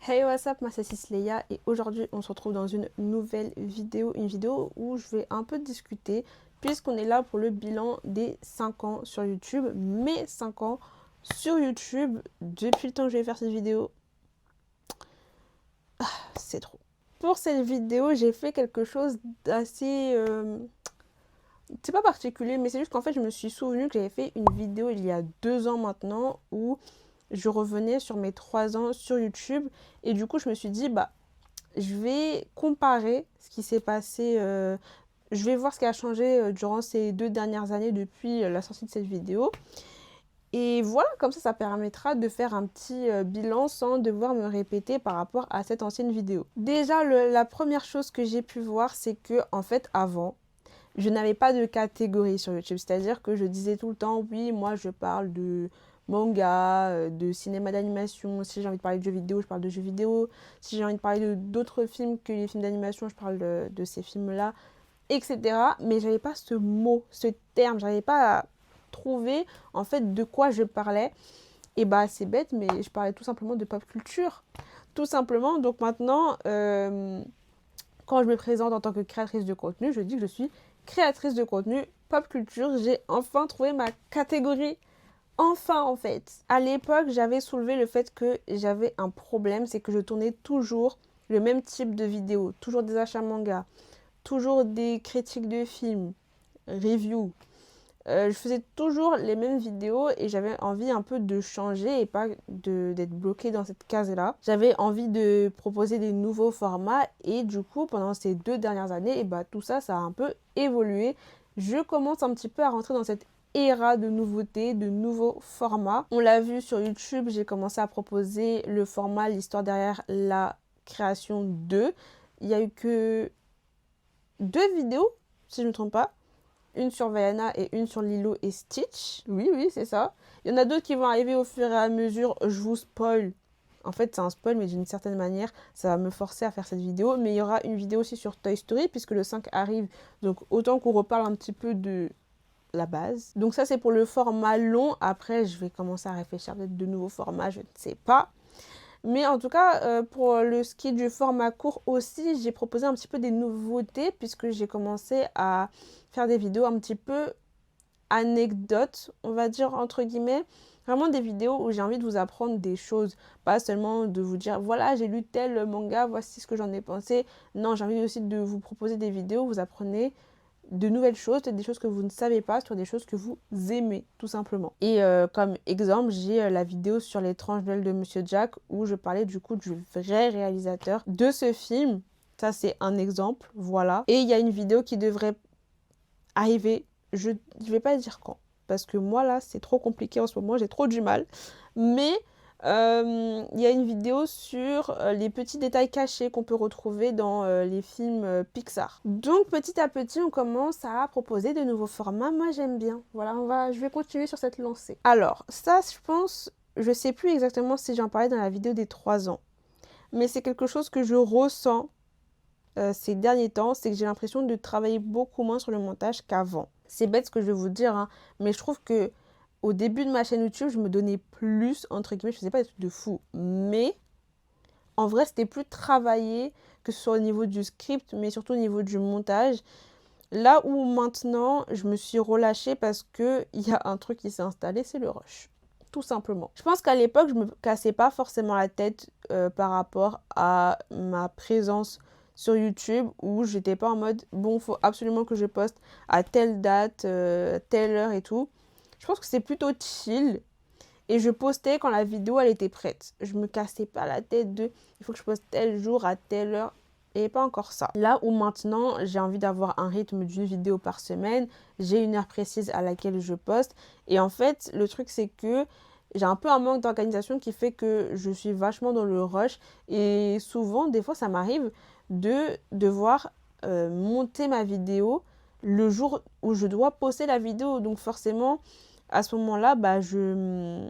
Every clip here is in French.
Hey, what's up, moi c'est Cysleia et aujourd'hui on se retrouve dans une nouvelle vidéo, une vidéo où je vais un peu discuter puisqu'on est là pour le bilan des 5 ans sur YouTube, mes 5 ans sur YouTube depuis le temps que je vais faire cette vidéo, c'est trop. Pour cette vidéo j'ai fait quelque chose d'assez, c'est pas particulier mais c'est juste qu'en fait je me suis souvenu que j'avais fait une vidéo il y a 2 ans maintenant où je revenais sur mes 3 ans sur YouTube et du coup je me suis dit bah je vais comparer ce qui s'est passé, je vais voir ce qui a changé durant ces 2 dernières années depuis la sortie de cette vidéo. Et voilà, comme ça permettra de faire un petit bilan sans devoir me répéter par rapport à cette ancienne vidéo. Déjà, la première chose que j'ai pu voir, c'est que en fait, avant, je n'avais pas de catégorie sur YouTube. C'est-à-dire que je disais tout le temps, oui, moi je parle de manga, de cinéma d'animation. Si j'ai envie de parler de jeux vidéo, je parle de jeux vidéo. Si j'ai envie de parler d'autres films que les films d'animation, je parle de ces films-là, etc. Mais j'avais pas ce mot, ce terme. J'arrivais pas à trouver en fait de quoi je parlais. Et bah c'est bête, mais je parlais tout simplement de pop culture. Tout simplement. Donc maintenant, quand je me présente en tant que créatrice de contenu, je dis que je suis créatrice de contenu pop culture. J'ai enfin trouvé ma catégorie. Enfin, en fait. À l'époque, j'avais soulevé le fait que j'avais un problème, c'est que je tournais toujours le même type de vidéos. Toujours des achats manga, toujours des critiques de films, reviews. Je faisais toujours les mêmes vidéos et j'avais envie un peu de changer et pas d'être bloquée dans cette case-là. J'avais envie de proposer des nouveaux formats et du coup, pendant ces 2 dernières années, et bah, tout ça, ça a un peu évolué. Je commence un petit peu à rentrer dans cette ère de nouveautés, de nouveaux formats. On l'a vu sur YouTube, j'ai commencé à proposer le format L'histoire derrière la création 2. Il n'y a eu que 2 vidéos, si je ne me trompe pas. Une sur Vaiana et une sur Lilo et Stitch. Oui, c'est ça. Il y en a d'autres qui vont arriver au fur et à mesure. Je vous spoil. En fait, c'est un spoil, mais d'une certaine manière, ça va me forcer à faire cette vidéo. Mais il y aura une vidéo aussi sur Toy Story, puisque le 5 arrive. Donc, autant qu'on reparle un petit peu de la base. Donc ça, c'est pour le format long. Après, je vais commencer à réfléchir à peut-être de nouveaux formats, je ne sais pas. Mais en tout cas, pour le ski du format court aussi, j'ai proposé un petit peu des nouveautés puisque j'ai commencé à faire des vidéos un petit peu anecdotes, on va dire entre guillemets. Vraiment des vidéos où j'ai envie de vous apprendre des choses. Pas seulement de vous dire, voilà, j'ai lu tel manga, voici ce que j'en ai pensé. Non, j'ai envie aussi de vous proposer des vidéos où vous apprenez de nouvelles choses, peut-être des choses que vous ne savez pas, sur des choses que vous aimez, tout simplement. Et comme exemple, j'ai la vidéo sur l'étrange Noël de Monsieur Jack, où je parlais du coup du vrai réalisateur de ce film. Ça, c'est un exemple, voilà. Et il y a une vidéo qui devrait arriver, je ne vais pas dire quand, parce que moi, là, c'est trop compliqué en ce moment, j'ai trop du mal. Mais il y a une vidéo sur les petits détails cachés qu'on peut retrouver dans les films Pixar. Donc petit à petit, on commence à proposer de nouveaux formats. Moi, j'aime bien. Voilà, je vais continuer sur cette lancée. Alors, ça, je pense, je sais plus exactement si j'en parlais dans la vidéo des 3 ans. Mais c'est quelque chose que je ressens ces derniers temps, c'est que j'ai l'impression de travailler beaucoup moins sur le montage qu'avant. C'est bête ce que je vais vous dire, hein, mais je trouve que au début de ma chaîne YouTube, je me donnais plus, entre guillemets, je faisais pas des trucs de fou, mais en vrai, c'était plus travaillé, que ce soit au niveau du script, mais surtout au niveau du montage. Là où maintenant, je me suis relâchée parce qu'il y a un truc qui s'est installé, c'est le rush. Tout simplement. Je pense qu'à l'époque, je me cassais pas forcément la tête par rapport à ma présence sur YouTube où j'étais pas en mode bon, faut absolument que je poste à telle date, telle heure et tout. Je pense que c'est plutôt chill et je postais quand la vidéo elle était prête. Je me cassais pas la tête de il faut que je poste tel jour à telle heure et pas encore ça. Là où maintenant j'ai envie d'avoir un rythme d'une vidéo par semaine, j'ai une heure précise à laquelle je poste et en fait le truc c'est que j'ai un peu un manque d'organisation qui fait que je suis vachement dans le rush et souvent des fois ça m'arrive de devoir monter ma vidéo le jour où je dois poster la vidéo. Donc forcément, à ce moment-là, bah, je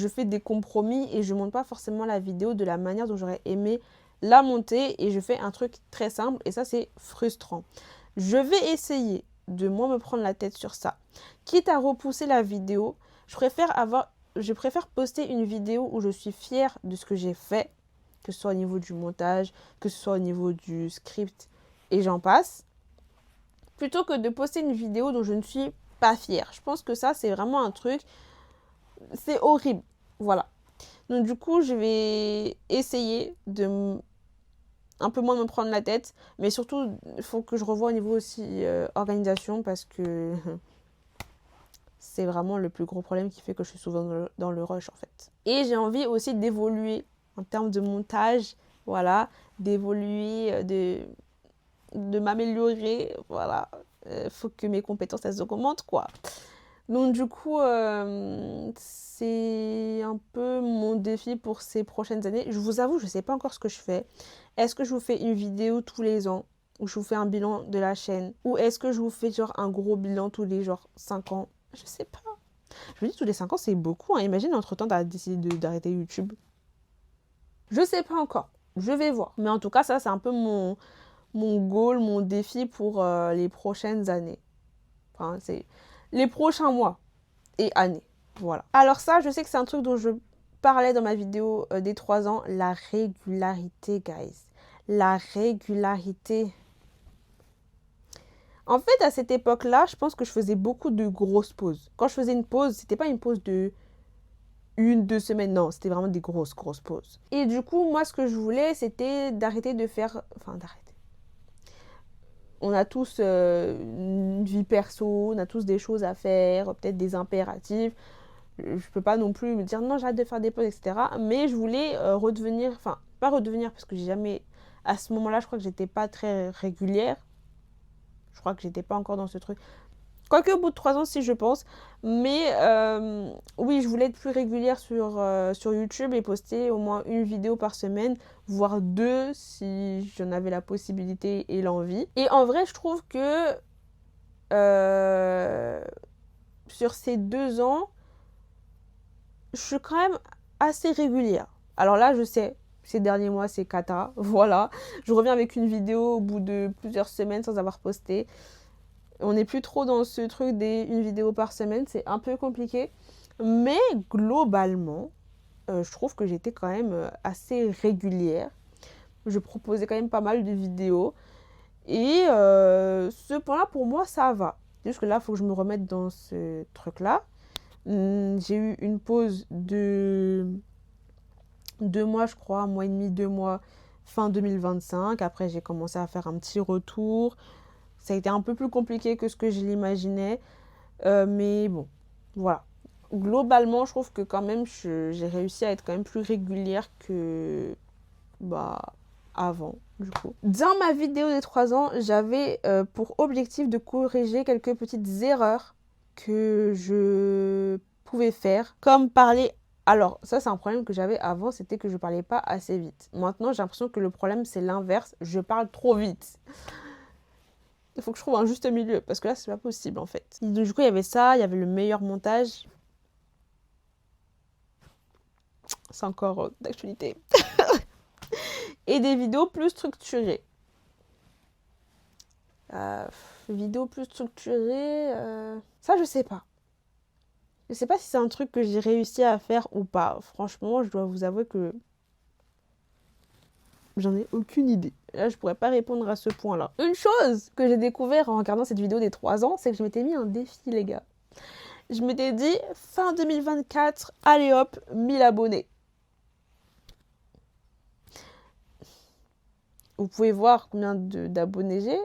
fais des compromis et je ne monte pas forcément la vidéo de la manière dont j'aurais aimé la monter et je fais un truc très simple et ça, c'est frustrant. Je vais essayer de moins me prendre la tête sur ça. Quitte à repousser la vidéo, je préfère poster une vidéo où je suis fière de ce que j'ai fait que ce soit au niveau du montage, que ce soit au niveau du script et j'en passe, plutôt que de poster une vidéo dont je ne suis pas fière. Je pense que ça, c'est vraiment un truc, c'est horrible. Voilà. Donc du coup, je vais essayer de un peu moins me prendre la tête, mais surtout, il faut que je revoie au niveau aussi organisation parce que c'est vraiment le plus gros problème qui fait que je suis souvent dans le rush en fait. Et j'ai envie aussi d'évoluer en termes de montage, voilà, d'évoluer, de m'améliorer, voilà. Faut que mes compétences elles augmentent quoi. Donc du coup, c'est un peu mon défi pour ces prochaines années. Je vous avoue, je ne sais pas encore ce que je fais. Est-ce que je vous fais une vidéo tous les ans ou je vous fais un bilan de la chaîne? Ou est-ce que je vous fais genre un gros bilan tous les genre 5 ans? Je sais pas. Je me dis tous les 5 ans, c'est beaucoup. Hein. Imagine entre-temps, tu as décidé d'arrêter YouTube. Je sais pas encore. Je vais voir. Mais en tout cas, ça, c'est un peu mon goal, mon défi pour les prochaines années. Enfin, c'est les prochains mois et années. Voilà. Alors ça, je sais que c'est un truc dont je parlais dans ma vidéo des 3 ans. La régularité, guys. La régularité. En fait, à cette époque-là, je pense que je faisais beaucoup de grosses pauses. Quand je faisais une pause, c'était pas une pause de 1, 2 semaines. Non, c'était vraiment des grosses pauses. Et du coup, moi, ce que je voulais, c'était d'arrêter de faire... Enfin, d'arrêter. On a tous une vie perso, on a tous des choses à faire, peut-être des impératifs. Je peux pas non plus me dire non, j'arrête de faire des pauses, etc. Mais je voulais redevenir... Enfin, pas redevenir parce que j'ai jamais... À ce moment-là, je crois que j'étais pas très régulière. Je crois que j'étais pas encore dans ce truc. Quoique au bout de 3 ans, si je pense. Mais oui, je voulais être plus régulière sur YouTube et poster au moins une vidéo par semaine, voire 2 si j'en avais la possibilité et l'envie. Et en vrai, je trouve que sur ces 2 ans, je suis quand même assez régulière. Alors là, je sais, ces derniers mois, c'est cata. Voilà. Je reviens avec une vidéo au bout de plusieurs semaines sans avoir posté. On n'est plus trop dans ce truc d'une vidéo par semaine, c'est un peu compliqué. Mais globalement, je trouve que j'étais quand même assez régulière. Je proposais quand même pas mal de vidéos. Et ce point-là, pour moi, ça va. Juste que là, il faut que je me remette dans ce truc-là. J'ai eu une pause de 2 mois, je crois, 1 mois et demi, 2 mois, fin 2025. Après, j'ai commencé à faire un petit retour. Ça a été un peu plus compliqué que ce que je l'imaginais. Mais bon, voilà. Globalement, je trouve que quand même, j'ai réussi à être quand même plus régulière que avant, du coup. Dans ma vidéo des 3 ans, j'avais pour objectif de corriger quelques petites erreurs que je pouvais faire. Comme parler... Alors, ça, c'est un problème que j'avais avant, c'était que je parlais pas assez vite. Maintenant, j'ai l'impression que le problème, c'est l'inverse. Je parle trop vite. Il faut que je trouve un juste milieu, parce que là, c'est pas possible, en fait. Et donc, du coup, il y avait ça, il y avait le meilleur montage. C'est encore d'actualité. Et des vidéos plus structurées. Vidéos plus structurées... Ça, je sais pas. Je sais pas si c'est un truc que j'ai réussi à faire ou pas. Franchement, je dois vous avouer que j'en ai aucune idée. Là, je pourrais pas répondre à ce point-là. Une chose que j'ai découvert en regardant cette vidéo des 3 ans, c'est que je m'étais mis un défi, les gars. Je m'étais dit, fin 2024, allez hop, 1000 abonnés. Vous pouvez voir combien d'abonnés j'ai.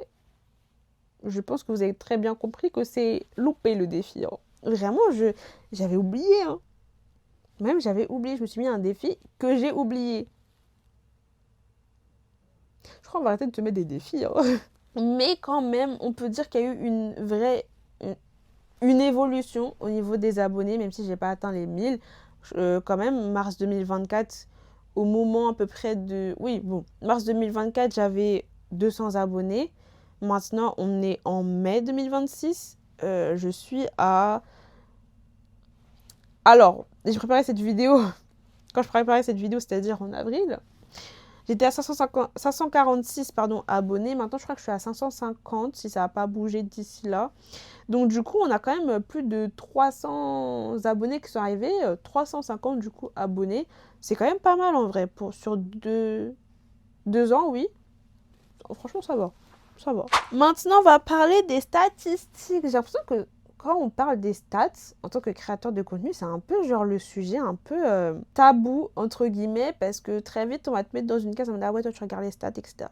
Je pense que vous avez très bien compris que c'est loupé le défi. Hein. Vraiment, j'avais oublié. Hein. Même j'avais oublié, je me suis mis un défi que j'ai oublié. Je crois qu'on va arrêter de te mettre des défis. Hein. Mais quand même, on peut dire qu'il y a eu une évolution au niveau des abonnés, même si je n'ai pas atteint les 1000. Quand même, mars 2024, au moment à peu près de... Oui, bon, mars 2024, j'avais 200 abonnés. Maintenant, on est en mai 2026. Je suis à... Alors, j'ai préparé cette vidéo... Quand je préparais cette vidéo, c'est-à-dire en avril, j'étais à 546 abonnés. Maintenant, je crois que je suis à 550, si ça n'a pas bougé d'ici là. Donc, du coup, on a quand même plus de 300 abonnés qui sont arrivés. 350, du coup, abonnés. C'est quand même pas mal en vrai. Sur 2 ans, oui. Franchement, ça va. Ça va. Maintenant, on va parler des statistiques. J'ai l'impression que quand on parle des stats, en tant que créateur de contenu, c'est un peu genre le sujet un peu tabou, entre guillemets, parce que très vite, on va te mettre dans une case, on va dire, ah ouais, toi, tu regardes les stats, etc.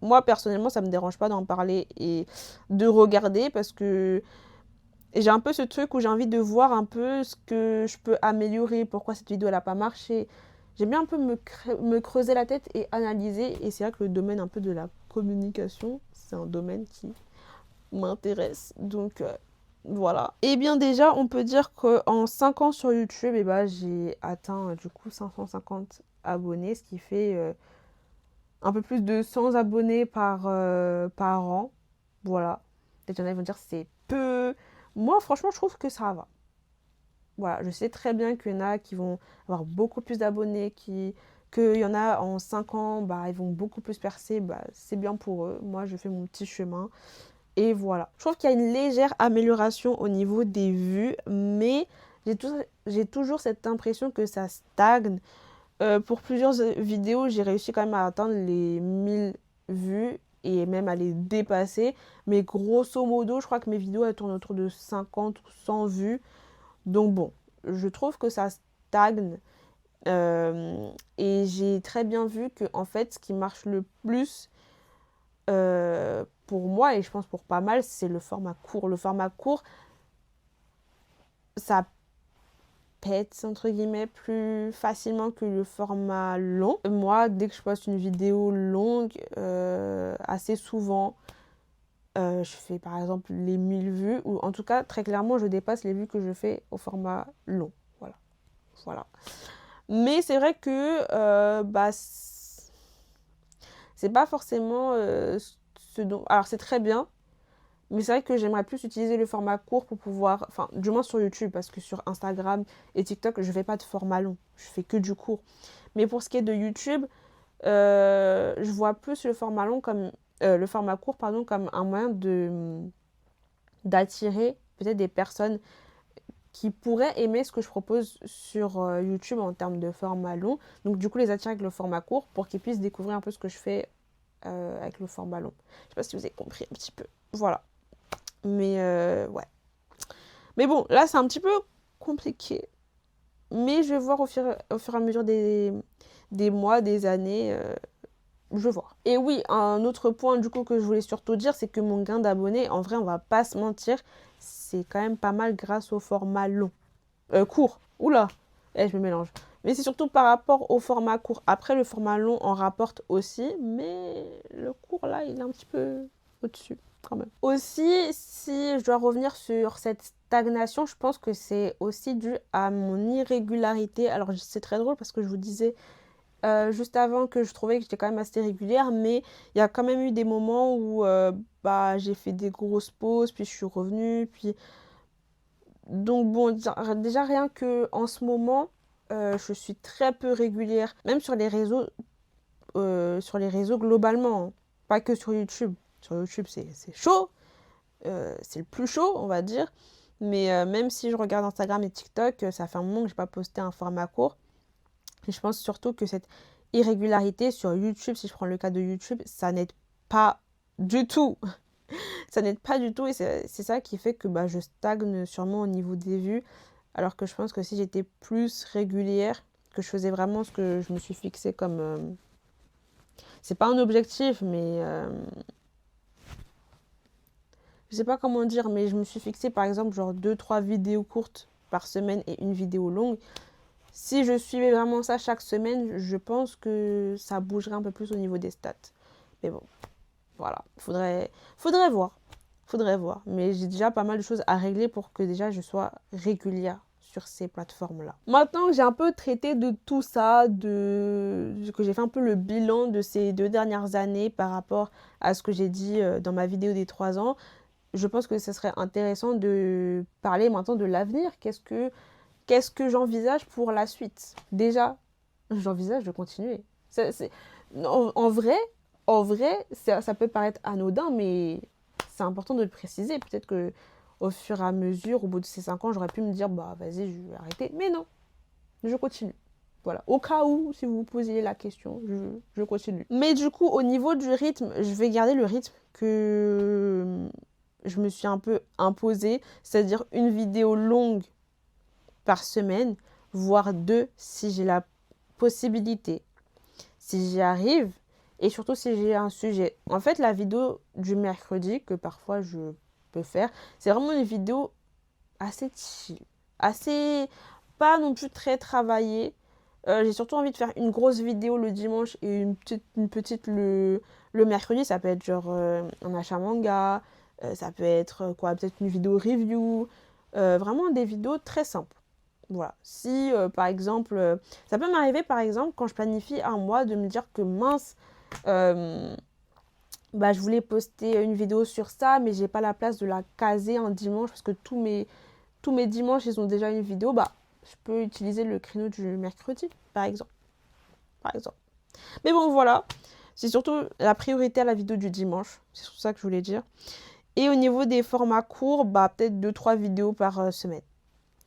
Moi, personnellement, ça me dérange pas d'en parler et de regarder parce que j'ai un peu ce truc où j'ai envie de voir un peu ce que je peux améliorer, pourquoi cette vidéo, elle a pas marché. J'aime bien un peu me creuser la tête et analyser. Et c'est vrai que le domaine un peu de la communication, c'est un domaine qui m'intéresse. Donc, voilà. Et bien déjà, on peut dire qu'en 5 ans sur YouTube, eh ben, j'ai atteint du coup 550 abonnés, ce qui fait un peu plus de 100 abonnés par an. Voilà. Peut-être qu'il y en a qui vont dire c'est peu. Moi, franchement, je trouve que ça va. Voilà, je sais très bien qu'il y en a qui vont avoir beaucoup plus d'abonnés, qu'il y en a en 5 ans, bah, ils vont beaucoup plus percer. Bah, c'est bien pour eux. Moi, je fais mon petit chemin. Et voilà. Je trouve qu'il y a une légère amélioration au niveau des vues, mais j'ai toujours cette impression que ça stagne. Pour plusieurs vidéos, j'ai réussi quand même à atteindre les 1000 vues et même à les dépasser. Mais grosso modo, je crois que mes vidéos elles tournent autour de 50 ou 100 vues. Donc bon, je trouve que ça stagne. Et j'ai très bien vu que en fait, ce qui marche le plus pour moi, et je pense pour pas mal, c'est le format court. Le format court, ça pète, entre guillemets, plus facilement que le format long. Moi, dès que je poste une vidéo longue, assez souvent, je fais par exemple les 1000 vues, ou en tout cas, très clairement, je dépasse les vues que je fais au format long. Voilà. Voilà. Mais c'est vrai que bah, c'est pas forcément ce dont... Alors, c'est très bien, mais c'est vrai que j'aimerais plus utiliser le format court pour pouvoir... Enfin, du moins sur YouTube, parce que sur Instagram et TikTok, je fais pas de format long. Je fais que du court. Mais pour ce qui est de YouTube, je vois plus le format long comme... le format court, pardon, comme un moyen d'attirer peut-être des personnes qui pourraient aimer ce que je propose sur YouTube en termes de format long. Donc du coup, les attirer avec le format court pour qu'ils puissent découvrir un peu ce que je fais avec le format long. Je sais pas si vous avez compris un petit peu. Voilà. Mais ouais. Mais bon, là, c'est un petit peu compliqué. Mais je vais voir au fur et à mesure des mois, des années. Je vais voir. Et oui, un autre point du coup que je voulais surtout dire, c'est que mon gain d'abonnés, en vrai, on va pas se mentir, c'est quand même pas mal grâce au format long. Court. Oula, je me mélange. Mais c'est surtout par rapport au format court. Après, le format long en rapporte aussi, mais le court, là, il est un petit peu au-dessus, quand même. Aussi, si je dois revenir sur cette stagnation, je pense que c'est aussi dû à mon irrégularité. Alors, c'est très drôle parce que je vous disais juste avant que je trouvais que j'étais quand même assez régulière, mais il y a quand même eu des moments où bah, j'ai fait des grosses pauses, puis je suis revenue, puis... Donc bon, déjà rien que en ce moment, je suis très peu régulière, même sur les réseaux globalement, hein. Pas que sur YouTube. Sur YouTube, c'est chaud, c'est le plus chaud, on va dire. Mais même si je regarde Instagram et TikTok, ça fait un moment que j'ai pas posté un format court. Et je pense surtout que cette irrégularité sur YouTube, si je prends le cas de YouTube, ça n'aide pas du tout. Ça n'aide pas du tout et c'est ça qui fait que bah, je stagne sûrement au niveau des vues. Alors que je pense que si j'étais plus régulière, que je faisais vraiment ce que je me suis fixé comme... c'est pas un objectif, mais... je sais pas comment dire, mais je me suis fixé par exemple genre 2-3 vidéos courtes par semaine et une vidéo longue. Si je suivais vraiment ça chaque semaine, je pense que ça bougerait un peu plus au niveau des stats. Mais bon, voilà, faudrait voir. Faudrait voir. Mais j'ai déjà pas mal de choses à régler pour que déjà je sois régulière sur ces plateformes-là. Maintenant que j'ai un peu traité de tout ça, que j'ai fait un peu le bilan de ces 2 dernières années par rapport à ce que j'ai dit dans ma vidéo des 3 ans, je pense que ce serait intéressant de parler maintenant de l'avenir. Qu'est-ce que j'envisage pour la suite? Déjà, j'envisage de continuer. En vrai, ça peut paraître anodin, mais c'est important de le préciser. Peut-être que au fur et à mesure, au bout de ces 5 ans, j'aurais pu me dire, bah vas-y, je vais arrêter. Mais non, je continue. Voilà, au cas où, si vous vous posiez la question, je continue. Mais du coup, au niveau du rythme, je vais garder le rythme que je me suis un peu imposé, c'est-à-dire une vidéo longue par semaine, voire 2 si j'ai la possibilité, si j'y arrive, et surtout si j'ai un sujet. En fait, la vidéo du mercredi, que parfois je peux faire, c'est vraiment une vidéo assez chill, assez pas non plus très travaillée. J'ai surtout envie de faire une grosse vidéo le dimanche et une petite le mercredi. Ça peut être genre un achat manga, ça peut être quoi, peut-être une vidéo review, vraiment des vidéos très simples. Voilà. Si par exemple, ça peut m'arriver par exemple quand je planifie un mois de me dire que mince, bah, je voulais poster une vidéo sur ça, mais j'ai pas la place de la caser un dimanche parce que tous mes dimanches ils ont déjà une vidéo. Bah, je peux utiliser le créneau du mercredi, par exemple. Mais bon, voilà. C'est surtout la priorité à la vidéo du dimanche. C'est surtout ça que je voulais dire. Et au niveau des formats courts, bah, peut-être 2-3 vidéos par semaine.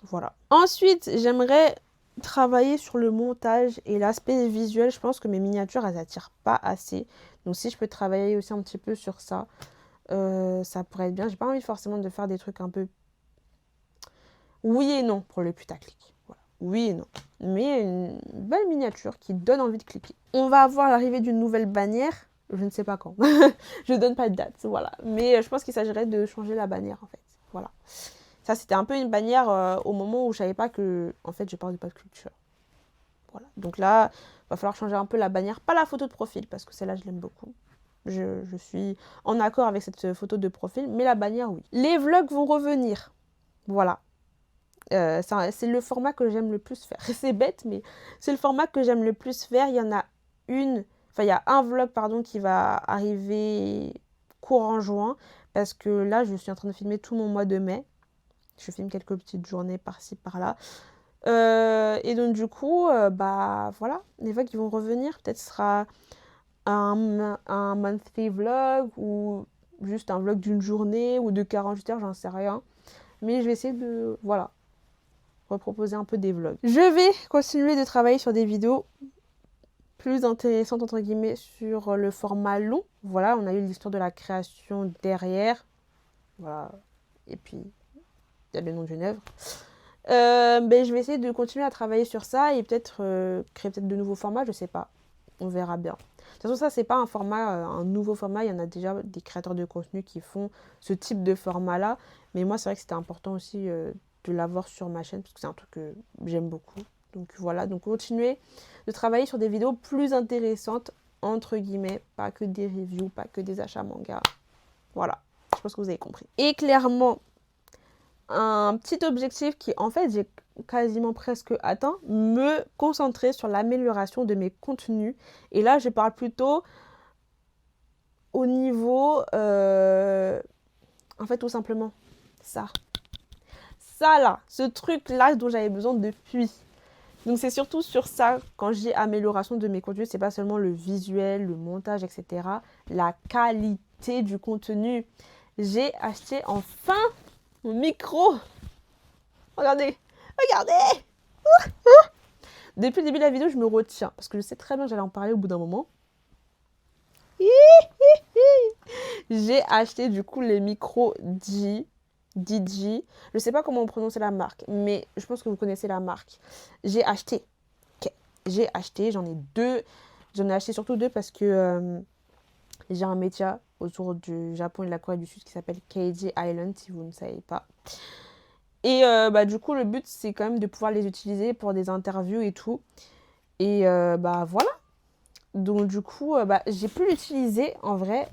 Voilà. Ensuite, j'aimerais travailler sur le montage et l'aspect visuel. Je pense que mes miniatures, elles n'attirent pas assez. Donc, si je peux travailler aussi un petit peu sur ça, ça pourrait être bien. J'ai pas envie forcément de faire des trucs un peu... Oui et non pour le putaclic. Voilà. Oui et non. Mais une belle miniature qui donne envie de cliquer. On va avoir l'arrivée d'une nouvelle bannière. Je ne sais pas quand. Je donne pas de date, voilà. Mais je pense qu'il s'agirait de changer la bannière, en fait. Voilà. Ça, c'était un peu une bannière au moment où je savais pas que, en fait, je parle de pas de culture. Voilà. Donc là, il va falloir changer un peu la bannière. Pas la photo de profil, parce que celle-là, je l'aime beaucoup. Je suis en accord avec cette photo de profil, mais la bannière, oui. Les vlogs vont revenir. Voilà. C'est le format que j'aime le plus faire. C'est bête, mais c'est le format que j'aime le plus faire. Il y en a il y a un vlog, pardon, qui va arriver courant juin, parce que là, je suis en train de filmer tout mon mois de mai. Je filme quelques petites journées par-ci, par-là. Et donc, du coup, bah voilà, les vlogs qui vont revenir. Peut-être ce sera un monthly vlog ou juste un vlog d'une journée ou de 48 heures, j'en sais rien. Mais je vais essayer de, voilà, reproposer un peu des vlogs. Je vais continuer de travailler sur des vidéos plus intéressantes, entre guillemets, sur le format long. Voilà, on a eu l'histoire de la création derrière. Voilà. Et puis, il y a le nom d'une œuvre. Ben, je vais essayer de continuer à travailler sur ça et peut-être créer peut-être de nouveaux formats, je sais pas. On verra bien. De toute façon, ça, c'est pas un format, un nouveau format. Il y en a déjà des créateurs de contenu qui font ce type de format-là. Mais moi, c'est vrai que c'était important aussi de l'avoir sur ma chaîne parce que c'est un truc que j'aime beaucoup. Donc voilà, donc continuer de travailler sur des vidéos plus intéressantes, entre guillemets, pas que des reviews, pas que des achats manga. Voilà, je pense que vous avez compris. Et clairement, un petit objectif qui, en fait, j'ai quasiment presque atteint, me concentrer sur l'amélioration de mes contenus. Et là, je parle plutôt au niveau, en fait, tout simplement, ça là, ce truc-là dont j'avais besoin depuis. Donc, c'est surtout sur ça, quand je dis amélioration de mes contenus, c'est pas seulement le visuel, le montage, etc. La qualité du contenu. J'ai acheté enfin mon micro. Regardez. Depuis le début de la vidéo, je me retiens. Parce que je sais très bien que j'allais en parler au bout d'un moment. J'ai acheté du coup les micros DJ. Je sais pas comment on prononce la marque. Mais je pense que vous connaissez la marque. J'ai acheté. J'en ai 2. J'en ai acheté surtout 2 parce que j'ai un média autour du Japon et de la Corée du Sud qui s'appelle KJ Island, si vous ne savez pas. Et bah, du coup, le but, c'est quand même de pouvoir les utiliser pour des interviews et tout. Et bah voilà. Donc du coup, bah, j'ai pu l'utiliser en vrai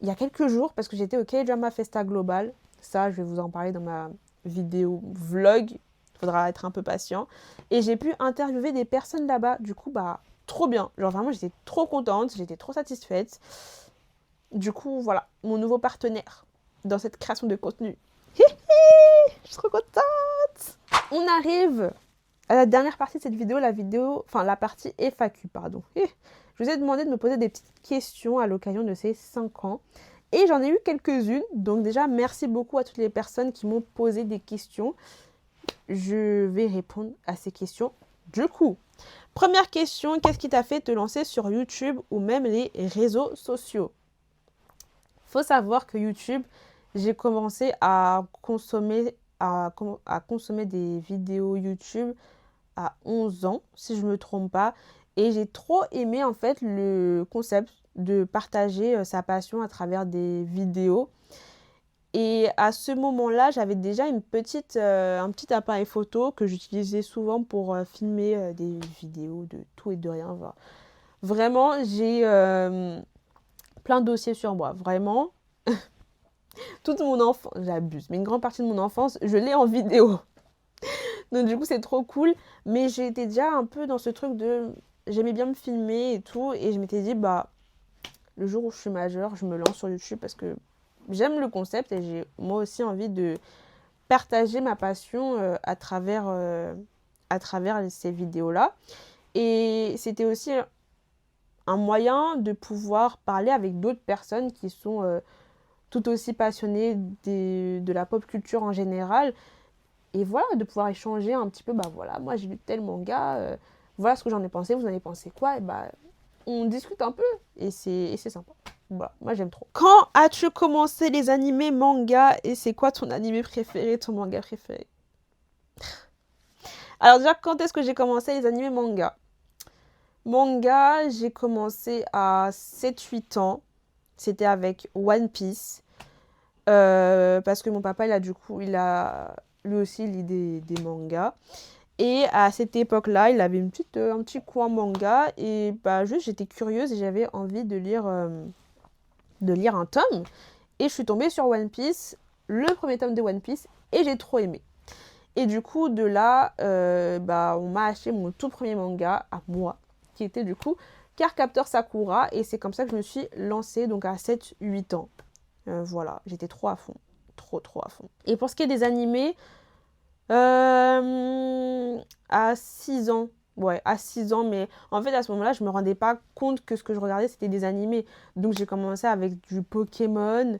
il y a quelques jours parce que j'étais au K-Drama Festa Global. Ça, je vais vous en parler dans ma vidéo vlog. Il faudra être un peu patient. Et j'ai pu interviewer des personnes là-bas. Du coup, bah, trop bien. Genre vraiment, j'étais trop contente. J'étais trop satisfaite. Du coup, voilà, mon nouveau partenaire dans cette création de contenu. Je suis trop contente. On arrive à la dernière partie de cette vidéo, la partie FAQ, pardon. Je vous ai demandé de me poser des petites questions à l'occasion de ces 5 ans. Et j'en ai eu quelques-unes. Donc déjà, merci beaucoup à toutes les personnes qui m'ont posé des questions. Je vais répondre à ces questions Du coup, première question, qu'est-ce qui t'a fait te lancer sur YouTube ou même les réseaux sociaux? Faut savoir que YouTube, j'ai commencé à consommer des vidéos YouTube à 11 ans, si je ne me trompe pas. Et j'ai trop aimé en fait le concept de partager sa passion à travers des vidéos. Et à ce moment-là, j'avais déjà un petit appareil photo que j'utilisais souvent pour filmer des vidéos de tout et de rien. Voilà. Vraiment, j'ai plein de dossiers sur moi. Vraiment, toute mon enfance, j'abuse, mais une grande partie de mon enfance, je l'ai en vidéo. Donc du coup, c'est trop cool. Mais j'étais déjà un peu dans ce truc de... J'aimais bien me filmer et tout. Et je m'étais dit, bah, le jour où je suis majeure, je me lance sur YouTube parce que j'aime le concept et j'ai moi aussi envie de partager ma passion à travers ces vidéos-là. Et c'était aussi un moyen de pouvoir parler avec d'autres personnes qui sont tout aussi passionnées de la pop culture en général. Et voilà, de pouvoir échanger un petit peu, bah voilà, moi j'ai lu tel manga, voilà ce que j'en ai pensé, vous en avez pensé quoi, et bah on discute un peu, et c'est sympa. Voilà, moi j'aime trop. Quand as-tu commencé les animés manga, et c'est quoi ton animé préféré, ton manga préféré? Alors déjà, quand est-ce que j'ai commencé les animés manga? Manga, j'ai commencé à 7-8 ans, c'était avec One Piece. Parce que mon papa, il a lui aussi lu des mangas. Et à cette époque-là, il avait un petit coin manga. Et bah, juste, j'étais curieuse et j'avais envie de lire un tome. Et je suis tombée sur One Piece, le premier tome de One Piece, et j'ai trop aimé. Et du coup, de là, bah, on m'a acheté mon tout premier manga à moi, qui était du coup Cardcaptor Sakura. Et c'est comme ça que je me suis lancée, donc à 7-8 ans. Voilà, j'étais trop à fond. Trop à fond. Et pour ce qui est des animés, à 6 ans. Ouais, à 6 ans, mais en fait, à ce moment-là, je me rendais pas compte que ce que je regardais, c'était des animés. Donc, j'ai commencé avec du Pokémon,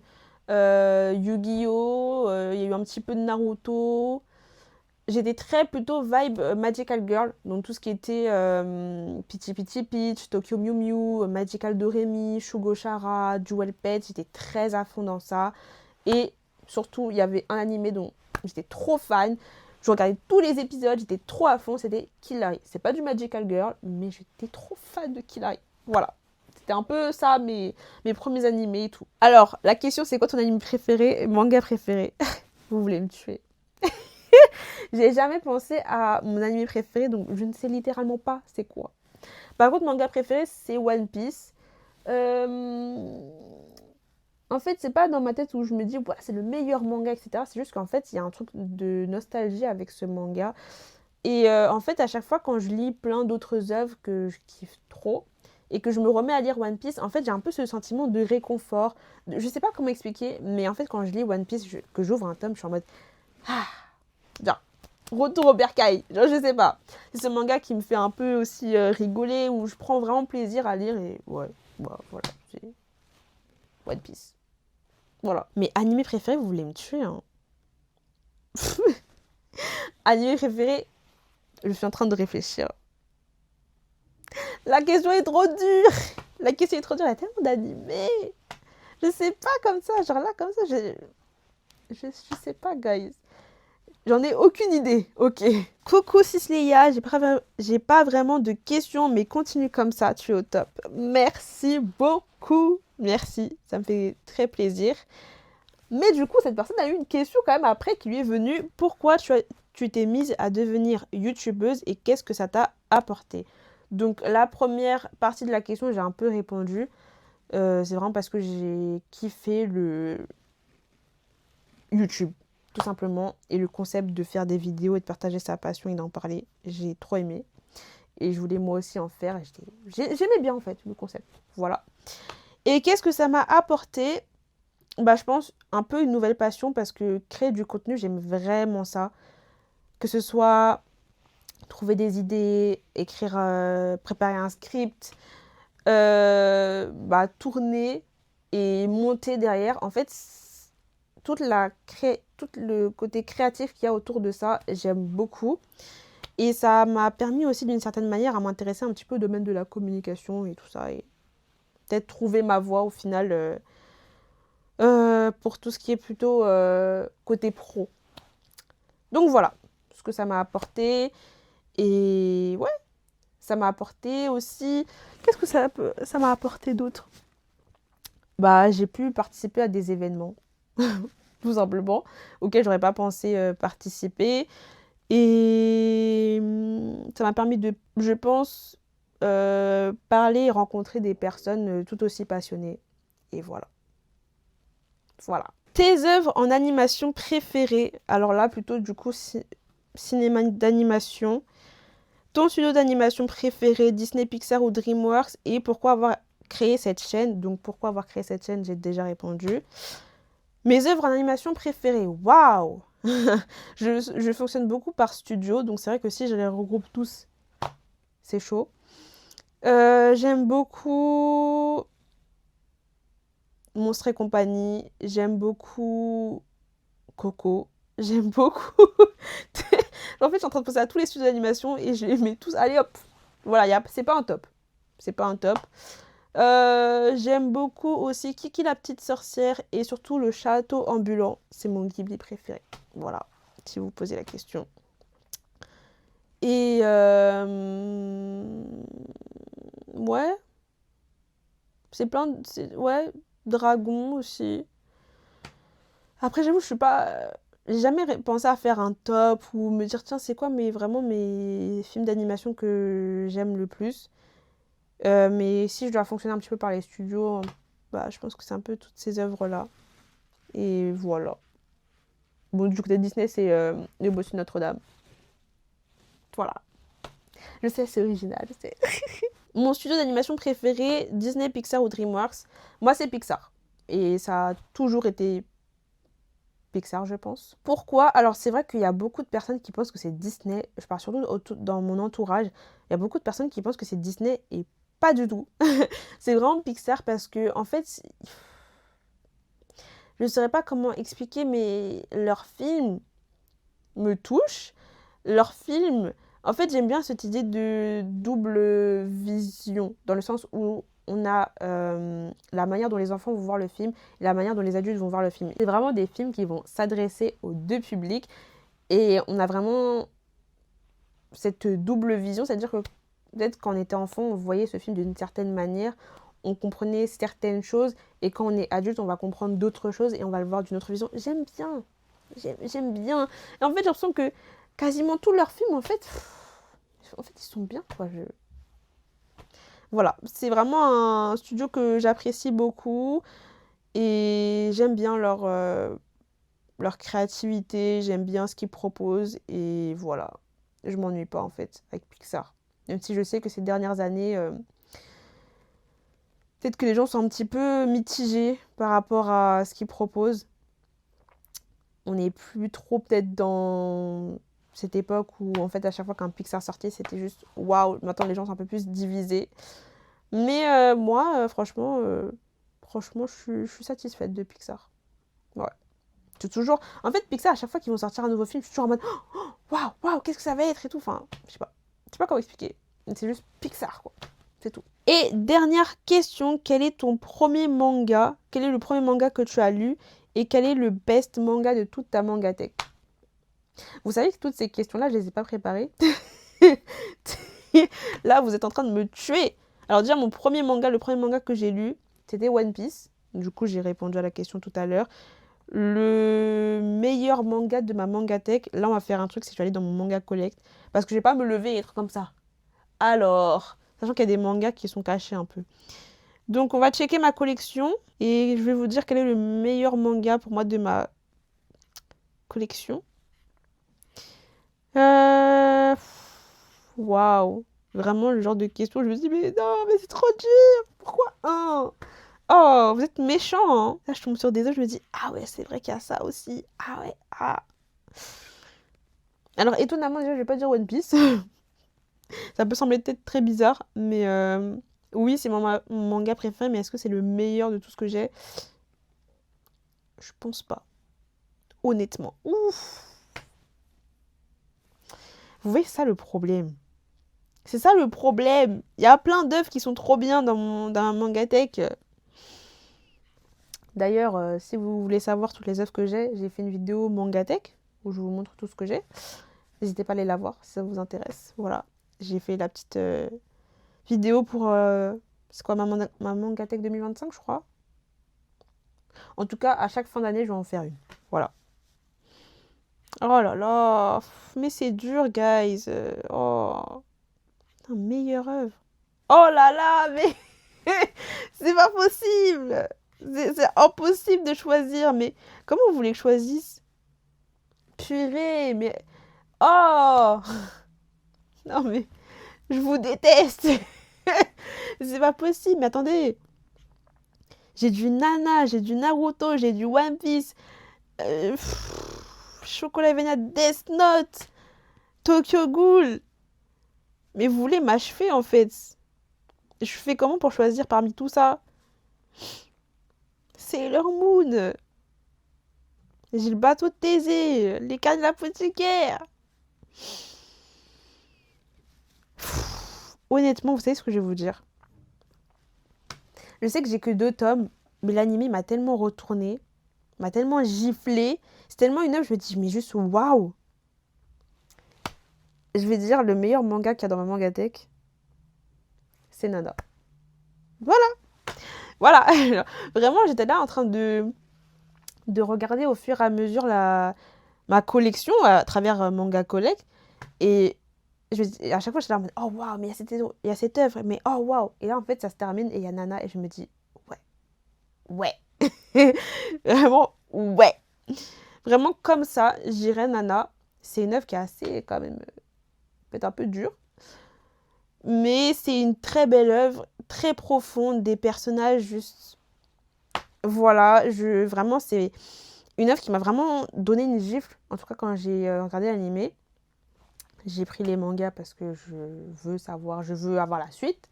Yu-Gi-Oh! Il y a eu un petit peu de Naruto. J'étais très plutôt vibe Magical Girl, donc tout ce qui était Pichi Pichi Peach, Tokyo Mew Mew, Magical Doremi, Shugo Chara, Jewel Pet, j'étais très à fond dans ça. Et surtout, il y avait un animé dont j'étais trop fan. Je regardais tous les épisodes, j'étais trop à fond, c'était Kill la Kill. C'est pas du Magical Girl, mais j'étais trop fan de Kill la Kill. Voilà. C'était un peu ça, mes premiers animés et tout. Alors, la question, c'est quoi ton anime préféré, manga préféré? Vous voulez me tuer. J'ai jamais pensé à mon anime préféré, donc je ne sais littéralement pas c'est quoi. Par contre, mon manga préféré, c'est One Piece. En fait, c'est pas dans ma tête où je me dis, voilà, c'est le meilleur manga, etc. C'est juste qu'en fait, il y a un truc de nostalgie avec ce manga. Et en fait, à chaque fois, quand je lis plein d'autres œuvres que je kiffe trop, et que je me remets à lire One Piece, en fait, j'ai un peu ce sentiment de réconfort. Je sais pas comment expliquer, mais en fait, quand je lis One Piece, que j'ouvre un tome, je suis en mode, ah, bien, retour au bercail. Genre, je sais pas. C'est ce manga qui me fait un peu aussi rigoler, où je prends vraiment plaisir à lire, et ouais, bah, voilà, c'est One Piece. Voilà. Mais animé préféré, vous voulez me tuer, hein. Animé préféré, je suis en train de réfléchir. La question est trop dure. La question est trop dure, il y a tellement d'animés. Je sais pas comme ça, genre là, comme ça, je sais pas, guys. J'en ai aucune idée, ok. Coucou Cisleia, j'ai pas vraiment de questions, mais continue comme ça, tu es au top. Merci beaucoup, merci, ça me fait très plaisir. Mais du coup, cette personne a eu une question quand même après qui lui est venue. Pourquoi tu t'es mise à devenir youtubeuse et qu'est-ce que ça t'a apporté? Donc la première partie de la question, j'ai un peu répondu. C'est vraiment parce que j'ai kiffé le YouTube, tout simplement. Et le concept de faire des vidéos et de partager sa passion et d'en parler, j'ai trop aimé. Et je voulais moi aussi en faire. J'aimais bien en fait le concept. Voilà. Et qu'est-ce que ça m'a apporté? Bah, je pense un peu une nouvelle passion parce que créer du contenu, j'aime vraiment ça. Que ce soit trouver des idées, écrire, préparer un script, bah, tourner et monter derrière. En fait, tout le côté créatif qu'il y a autour de ça, j'aime beaucoup. Et ça m'a permis aussi d'une certaine manière à m'intéresser un petit peu au domaine de la communication et tout ça. Et peut-être trouver ma voie au final pour tout ce qui est plutôt côté pro. Donc voilà ce que ça m'a apporté. Et ouais, ça m'a apporté aussi... Qu'est-ce que ça m'a apporté d'autre? Bah, j'ai pu participer à des événements, tout simplement, auxquels j'aurais pas pensé participer. Et ça m'a permis de, je pense, parler et rencontrer des personnes tout aussi passionnées. Et voilà. Voilà. Tes œuvres en animation préférées? Alors là, plutôt du coup, cinéma d'animation. Ton studio d'animation préféré, Disney, Pixar ou DreamWorks? Et pourquoi avoir créé cette chaîne? Donc pourquoi avoir créé cette chaîne, j'ai déjà répondu. Mes œuvres en animation préférées, waouh. Je fonctionne beaucoup par studio, donc c'est vrai que si je les regroupe tous, c'est chaud. J'aime beaucoup Monstres et compagnie, j'aime beaucoup Coco, j'aime beaucoup... En fait, je suis en train de penser à tous les studios d'animation et je les mets tous... Allez hop. Voilà, c'est pas un top. C'est pas un top. J'aime beaucoup aussi Kiki la petite sorcière et surtout le château ambulant. C'est mon Ghibli préféré. Voilà, si vous posez la question. Et ouais, c'est plein de... Ouais, Dragon aussi. Après, j'avoue, je suis pas... J'ai jamais pensé à faire un top ou me dire, tiens, c'est quoi vraiment mes films d'animation que j'aime le plus. Mais si je dois fonctionner un petit peu par les studios, bah, je pense que c'est un peu toutes ces œuvres-là. Et voilà. Bon, du côté de Disney, c'est Le Bossu de Notre-Dame. Voilà. Je sais, c'est original, je sais. Mon studio d'animation préféré, Disney, Pixar ou DreamWorks? Moi, c'est Pixar. Et ça a toujours été Pixar, je pense. Pourquoi? Alors, c'est vrai qu'il y a beaucoup de personnes qui pensent que c'est Disney. Je parle surtout dans mon entourage. Il y a beaucoup de personnes qui pensent que c'est Disney et pas du tout. C'est vraiment Pixar parce que, en fait, je ne saurais pas comment expliquer, mais leurs films me touchent. Leurs films... En fait, j'aime bien cette idée de double vision, dans le sens où on a la manière dont les enfants vont voir le film et la manière dont les adultes vont voir le film. C'est vraiment des films qui vont s'adresser aux deux publics et on a vraiment cette double vision, c'est-à-dire que peut-être quand on était enfant, on voyait ce film d'une certaine manière, on comprenait certaines choses et quand on est adulte, on va comprendre d'autres choses et on va le voir d'une autre vision. J'aime bien, j'aime bien. Et en fait, j'ai l'impression que quasiment tous leurs films, en fait, ils sont bien, quoi. Voilà, c'est vraiment un studio que j'apprécie beaucoup et j'aime bien leur créativité, j'aime bien ce qu'ils proposent et voilà. Je m'ennuie pas en fait avec Pixar. Même si je sais que ces dernières années, peut-être que les gens sont un petit peu mitigés par rapport à ce qu'ils proposent. On n'est plus trop peut-être dans cette époque où en fait à chaque fois qu'un Pixar sortait c'était juste waouh. Maintenant les gens sont un peu plus divisés. Mais moi franchement je suis satisfaite de Pixar. Ouais. C'est toujours... En fait Pixar à chaque fois qu'ils vont sortir un nouveau film je suis toujours en mode waouh waouh qu'est-ce que ça va être et tout. Enfin je sais pas comment expliquer. C'est juste Pixar quoi. C'est tout. Et dernière question, quel est ton premier manga? Quel est le premier manga que tu as lu? Et quel est le best manga de toute ta mangatech? Vous savez que toutes ces questions-là, je les ai pas préparées. Là, vous êtes en train de me tuer. Alors déjà, le premier manga que j'ai lu, c'était One Piece. Du coup, j'ai répondu à la question tout à l'heure. Le meilleur manga de ma mangatech, là, on va faire un truc, c'est que je vais aller dans mon manga collect. Parce que je vais pas me lever et être comme ça. Alors, sachant qu'il y a des mangas qui sont cachés un peu. Donc, on va checker ma collection. Et je vais vous dire quel est le meilleur manga pour moi de ma collection. Waouh. Vraiment le genre de question, je me dis, mais non, mais c'est trop dur. Pourquoi un? Oh, vous êtes méchant, hein. Là, je tombe sur des autres, je me dis, ah ouais, c'est vrai qu'il y a ça aussi. Ah ouais, ah. Alors, étonnamment, déjà, je vais pas dire One Piece. Ça peut sembler peut-être très bizarre, mais oui, c'est mon manga préféré, mais est-ce que c'est le meilleur de tout ce que j'ai? Je pense pas. Honnêtement. Ouf. Vous voyez, c'est ça le problème. C'est ça le problème. Il y a plein d'œuvres qui sont trop bien dans Mangatech. D'ailleurs, si vous voulez savoir toutes les œuvres que j'ai fait une vidéo Mangatech où je vous montre tout ce que j'ai. N'hésitez pas à aller la voir si ça vous intéresse. Voilà. J'ai fait la petite vidéo pour... c'est quoi, ma Mangatech 2025, je crois. En tout cas, à chaque fin d'année, je vais en faire une. Voilà. Oh là là. Mais c'est dur, guys. Oh. Putain, meilleure œuvre. Oh là là, mais... c'est pas possible. C'est impossible de choisir. Mais comment vous voulez que je choisisse? Purée, mais... Oh. Non, mais... Je vous déteste. C'est pas possible. Mais attendez. J'ai du Nana, j'ai du Naruto, j'ai du One Piece. Chocolat Venia Death Note. Tokyo Ghoul. Mais vous voulez m'achever en fait. Je fais comment pour choisir parmi tout ça? Sailor Moon. J'ai le bateau de Thésée. Les cannes de l'apothicaire. Honnêtement, vous savez ce que je vais vous dire? Je sais que j'ai que 2 tomes, mais l'animé m'a tellement retourné, m'a tellement giflé. C'est tellement une œuvre, je me dis, mais juste waouh! Je vais dire, le meilleur manga qu'il y a dans ma mangatech, c'est Nana. Voilà! Voilà! Vraiment, j'étais là en train de regarder au fur et à mesure ma collection à travers Manga Collect. Et à chaque fois, j'étais là en mode, oh waouh, mais il y a cette œuvre, mais oh waouh! Et là, en fait, ça se termine et il y a Nana et je me dis, ouais. Vraiment, ouais. Vraiment, comme ça, j'irais Nana. C'est une œuvre qui est assez, quand même, peut-être un peu dure. Mais c'est une très belle œuvre, très profonde, des personnages juste... Voilà, vraiment, c'est une œuvre qui m'a vraiment donné une gifle. En tout cas, quand j'ai regardé l'animé, j'ai pris les mangas parce que je veux avoir la suite,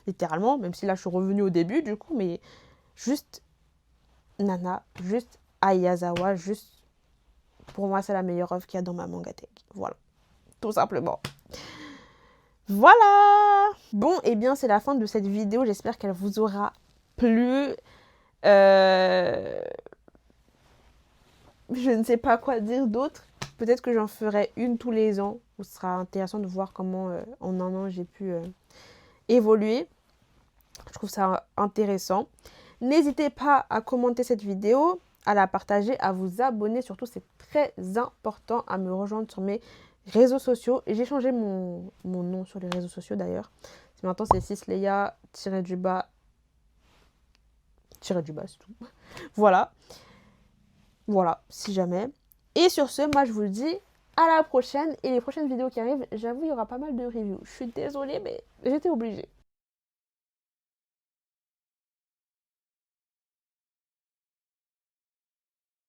littéralement. Même si là, je suis revenue au début, du coup, mais juste Nana, juste Ayazawa, juste... Pour moi, c'est la meilleure œuvre qu'il y a dans ma mangatech. Voilà, tout simplement. Voilà. Bon, et bien, c'est la fin de cette vidéo. J'espère qu'elle vous aura plu. Je ne sais pas quoi dire d'autre. Peut-être que j'en ferai une tous les ans. Ce sera intéressant de voir comment en un an j'ai pu évoluer. Je trouve ça intéressant. N'hésitez pas à commenter cette vidéo, à la partager, à vous abonner. Surtout, c'est très important à me rejoindre sur mes réseaux sociaux. J'ai changé mon nom sur les réseaux sociaux d'ailleurs. Maintenant, c'est Cisleia-du-bas. C'est tout. Voilà. Voilà, si jamais. Et sur ce, moi, je vous le dis à la prochaine. Et les prochaines vidéos qui arrivent, j'avoue, il y aura pas mal de reviews. Je suis désolée, mais j'étais obligée.